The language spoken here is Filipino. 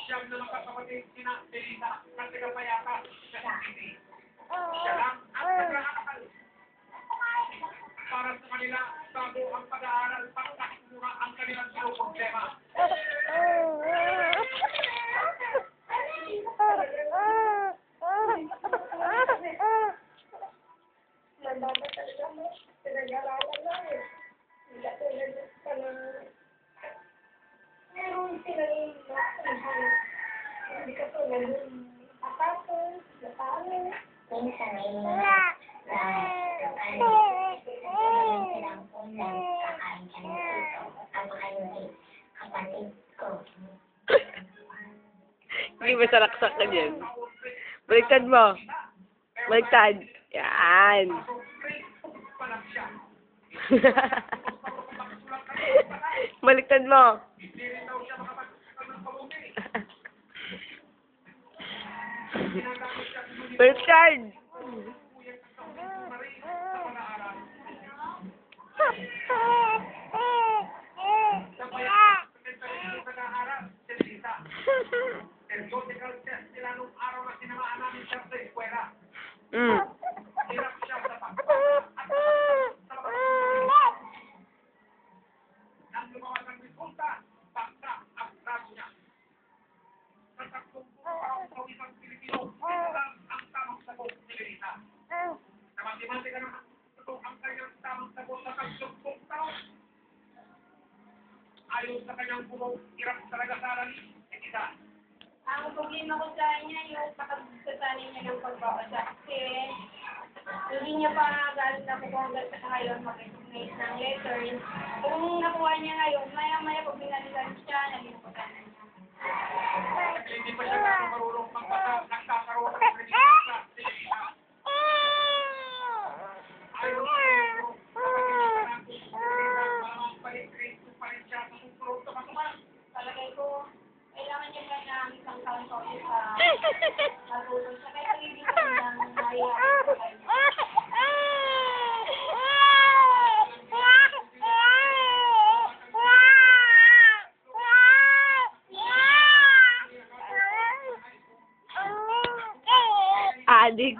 Siyang na magkakapatid sina Belita kasi kapayaka sa City. Siya lang ang nag-aaral. Para sa kanila, bago ang pag-aaral, pagkakimura ang kanilang problema. Meron sila yung hindi ka to naging atapos, natalo. Minsan ay silang unang kakain ka ng ito. Ang kayo ay kapatid ko. Hindi ba salaksak ka dyan? Baliktad mo. Baliktad. Yan. Baliktad mo. Baliktad. Periodical test nila nung araw na sinamaan namin siya sa eskwela. Mm. Hirap siya sa ang lumawas ang resulta, basta ang grado niya. Sa tatlong buong sa isang Pilipino, ito lang ang tamang sagot ni Lisa. Sa matematika naman, ito ang kanyang tamang sagot sa tatlong taon. Ayon sa kanyang guro, hirap talaga sa aralin, Lisa. Ang problema ko sa kanya, yung pagkasali niya ng pagbabasa. Kasi hindi niya pa galing na po hanggang sa ngayon mag-recognize ng letters. Kung nakuha niya ngayon, maya-maya pag binalikan siya, naging pagkana niya. Hindi pa siya marunong magbasa, nagkakaroon ng kredito sa Lisa. Ayon sa guro, kapag hindi pa malamang balik-grade pa rin siya sa susunod sa masuman. Talagay ko, kailangan niya ba na isang taon ko sa marunong siya. Kaya hindi ko lang naiyak sa kanya. Adik.